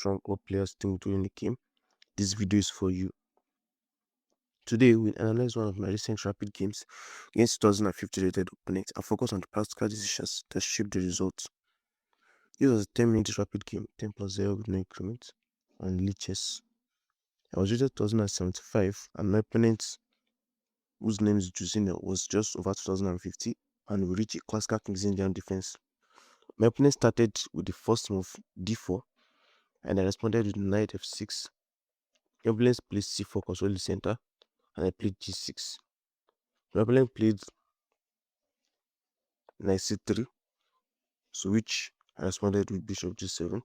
strong or players think during the game, this video is for you. Today, we'll analyze one of my recent rapid games against 2050 rated opponent and focus on the practical decisions that shaped the results. It was a 10-minute rapid game, 10 plus 0 with no increment, and leeches. I was rated 2075, and my opponent, whose name is Jusina, was just over 2050, and we reached a classical Kings Indian defense. My opponent started with the first move, d4, and I responded with knight f6. My opponent played c4, control the center, and I played g6. My opponent played knight c3, so which I responded with bishop g7.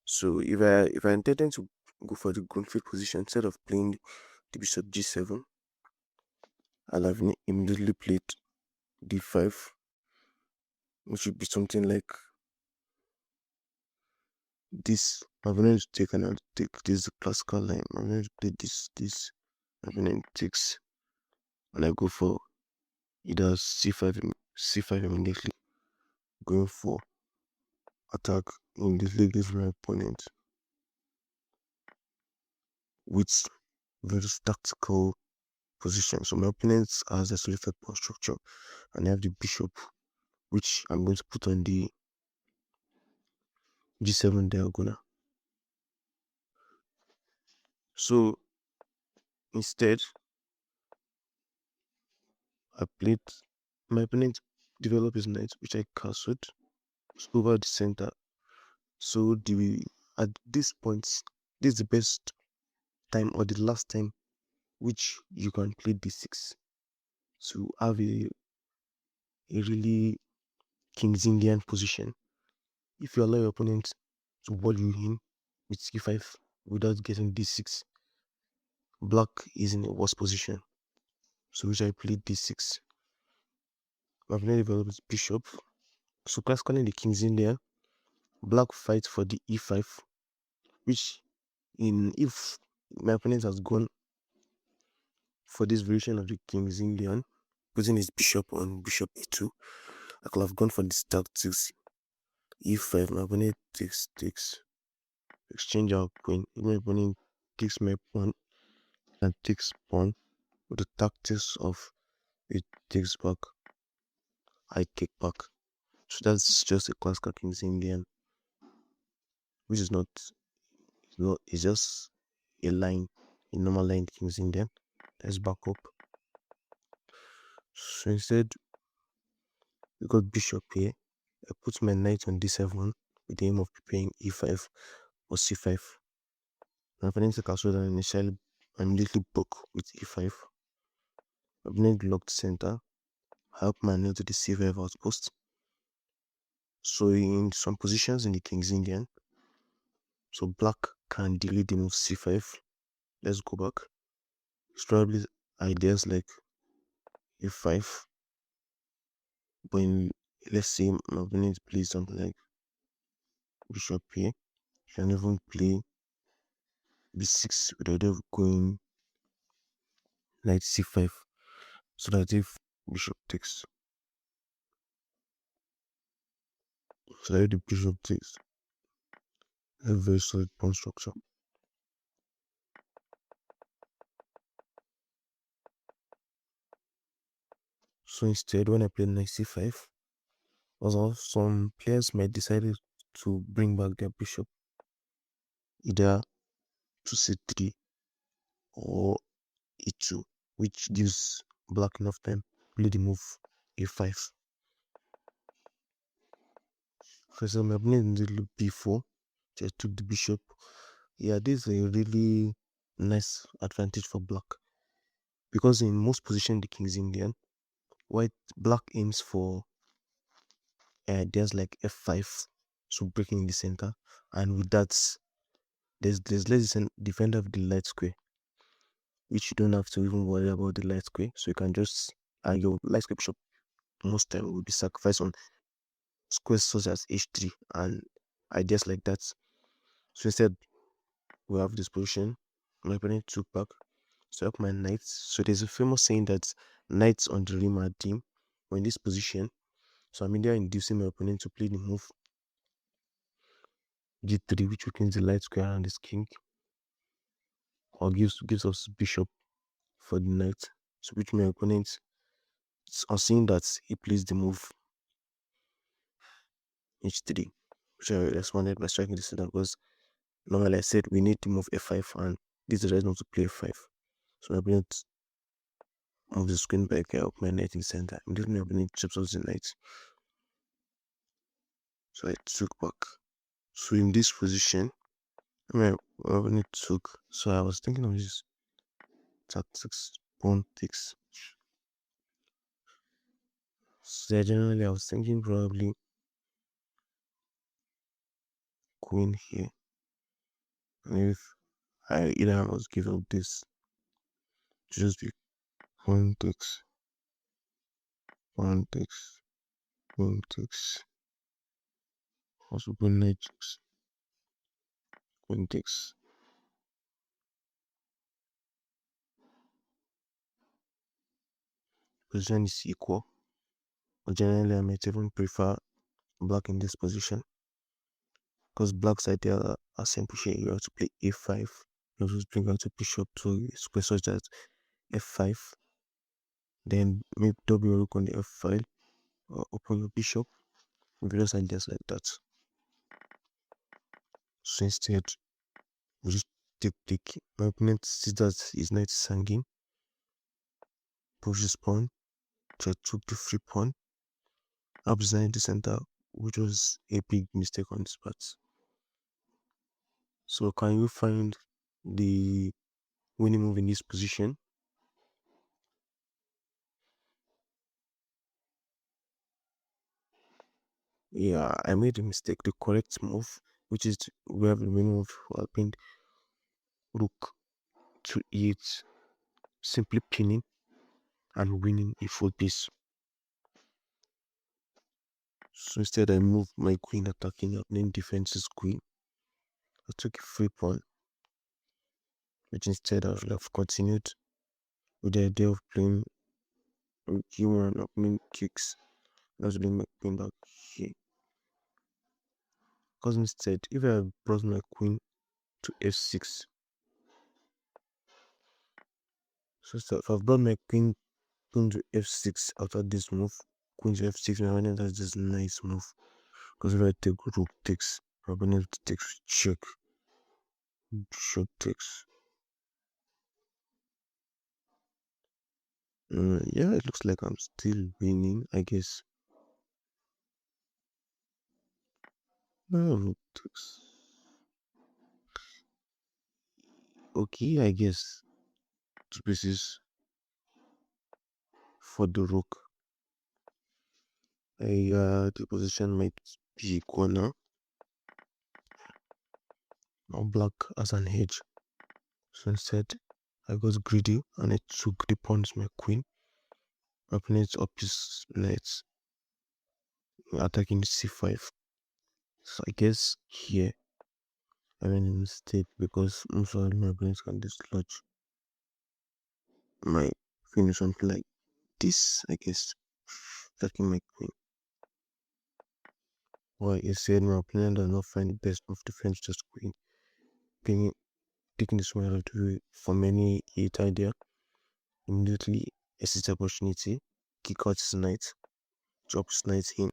So if I intended to go for the Grunfeld position instead of playing the bishop g7, I'll have immediately played d5, which would be something like this. My opponent take and I'll take this classical line. My opponent play this. My opponent takes, and I go for either c5 immediately, going for attack immediately gives my opponent with very tactical position. So my opponent has a selected pawn structure, and I have the bishop, which I'm going to put on the g7 diagonal. So instead, my opponent developed his knight, which I castled over the center. So at this point, this is the best time or the last time which you can play d6 to have a really King's Indian position. If you allow your opponent to wall you in with c5 without getting d6, black is in a worse position. So which I played d6. My opponent developed his bishop. So classically in the King's India, black fights for the e5, which if my opponent has gone for this variation of the King's Indian, putting his bishop on bishop e2, I could have gone for this tactics e5. My opponent takes, exchange our queen. My opponent takes my pawn and takes pawn with the tactics of it takes back, I kick back. So that's just a classical King's Indian, which is not, it's just a line, a normal line King's Indian. Let's back up. So instead, we got bishop here. I put my knight on d7 with the aim of preparing e5 or c5. My opponent castled and initially immediately broke with e5. My opponent locked center. I help my nail to the c5 outpost. So in some positions in the King's Indian, so black can delay the move c5. Let's go back. It's probably ideas like f5, but let's say my opponent plays something like bishop here. You can even play b6 with the idea of going knight c5, so that if bishop takes, so that if the bishop takes, a very solid pawn structure. So instead, when I play knight c5, also some players might decide to bring back their bishop either to c3 or e2, which gives black enough time to play the move a5. For example, my opponent did b4, just took the bishop. Yeah, this is a really nice advantage for black, because in most positions in the King's Indian, black aims for there's like f5, so breaking in the center, and with that there's less defender of the light square, which you don't have to even worry about the light square. So you can just your light square bishop most time will be sacrificed on squares such as h3 and ideas like that. So instead, we have this position. My opponent took back, so up my knights. So there's a famous saying that knights on the rim are dim. Or in this position, so I'm either inducing my opponent to play the move g3, which weakens the light square around this king, or gives us bishop for the knight. So which my opponent are seeing that he plays the move h3, which I responded by striking the center because normally I said we need to move f5 and this is the right not to play f5. So my opponent moves the queen back up my knight in the center. Immediately my opponent chips off the knight. So I took back. So in this position, my opponent took. So I was thinking of this tactics, pawn takes. So generally I was thinking probably queen here. And if I either was give up this, just be pawn takes, pawn takes, pawn takes, also pawn knight takes, queen takes. Position is equal. But generally I might even prefer black in this position. Because black's idea are simple here. You have to play a5. You have to bring out a bishop to a square such that f5. Then maybe double your rook on the f file or open your bishop. Various ideas like that. So instead, we just take. My opponent sees that his knight is hanging. Pushes pawn. So I took the free pawn. Up designing the center, which was a big mistake on this part. So can you find the winning move in this position? Yeah, I made a mistake. The correct move, which is we have the winning move, I pinned rook to e8, simply pinning and winning a full piece. So instead, I moved my queen attacking and then defense's queen. I took a free pawn, which instead I should have continued with the idea of playing q1 or playing kicks. I was bring my queen back here. Because instead, if I brought my queen to f6, so if I've brought my queen to f6 after this move, queen to f6, my opponent has this nice move. Because if I take rook takes, my opponent takes check, bishop takes. Yeah, it looks like I'm still winning, I guess. Rook takes. Okay, I guess. Two pieces for the rook. The position might be equal now. Now black as an edge. So instead, I got greedy and I took the pawn to my queen. My opponent up his knight, attacking c5. So I guess here I made a mistake because most of my opponents can dislodge my queen or something like this, I guess. Attacking my queen. Well, you said my opponent does not find the best move to defend just queen. Being taking this one out of the way for many hate idea. Immediately I see the opportunity, kick out his knight, drop his knight in.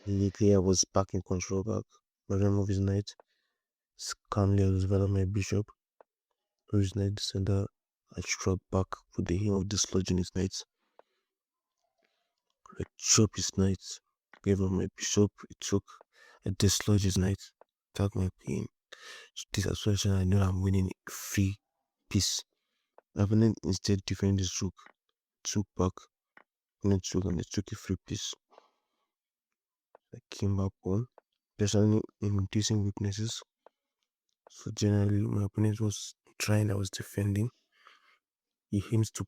Immediately I was back in control back. My remove his knight. Calmly I develop my bishop. His knight center. I struck back with the aim of dislodging his knight. I chop his knight. Gave up my bishop. It took. I dislodged his knight. Attack my queen. So this assertion I know I'm winning a free piece. My opponent instead defended his rook. Took back. Opponent took and I took a free piece. I came back on. Especially in reducing weaknesses. So generally my opponent was trying, I was defending. He aims to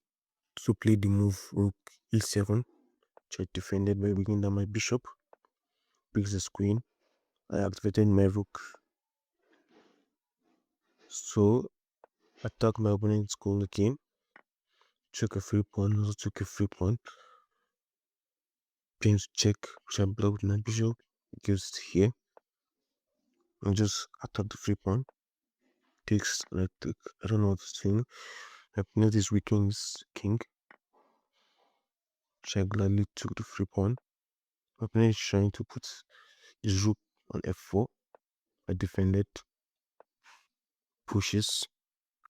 play the move rook e7, which I defended by bringing down my bishop, picks the queen. I activated my rook. So attack my opponent's goal again. Took a free pawn, also took a free pawn. Pins check, which I blocked my bishop. Gives it here. and just attack the free pawn. Takes like I don't know what it's saying. I noticed weakens king. So I gladly took the free pawn. My opponent is trying to put his rook on f4. I defended, pushes.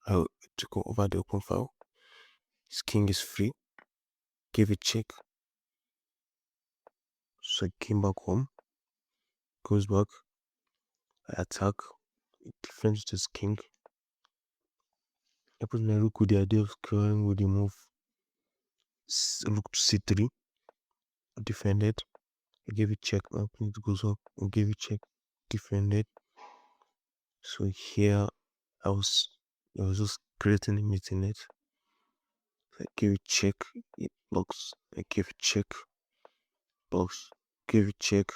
I took over the open file. His king is free. Gave a check. So I came back home. Goes back. I attack. It defends his king. I put my rook with the idea of squaring with the move rook to c3. I defended. I gave a check. My opponent goes up. I gave a check. Defended. So here I was just creating a meeting it. I gave a check. It blocks. I gave a check. Blocks. Gave a check.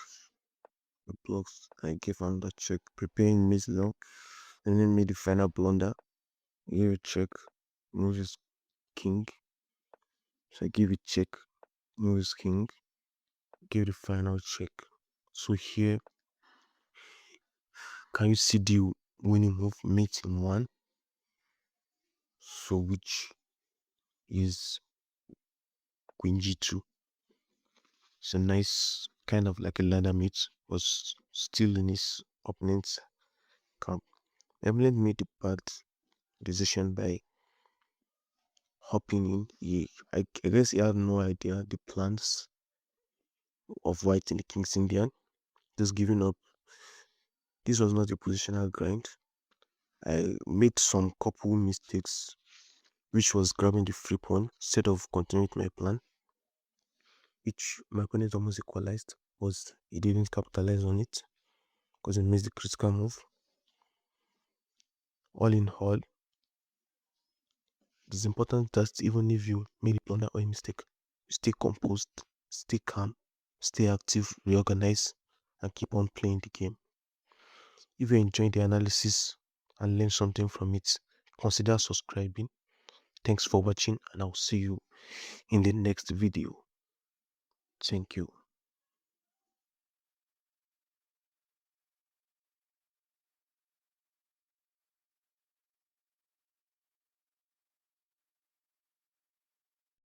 It blocks. I gave another check. Preparing Miss Long. And then made the final blunder. I gave a check. Moves king. So I gave a check. Moves king. Give the final check. So here, can you see the winning move? Mate in 1. So which is queen g2. It's a nice kind of like a ladder mate, was still in his opponent's camp. Eminem made a bad decision by hopping in. I guess he had no idea the plans of white in the King's Indian. Just giving up. This was not a positional grind. I made some couple mistakes, which was grabbing the free pawn instead of continuing with my plan, which my opponent almost equalized, was he didn't capitalize on it because he missed the critical move. All in all, it's important that even if you made a blunder or a mistake, you stay composed, stay calm, stay active, reorganize, and keep on playing the game. If you enjoyed the analysis and learned something from it, consider subscribing. Thanks for watching, and I'll see you in the next video. Thank you.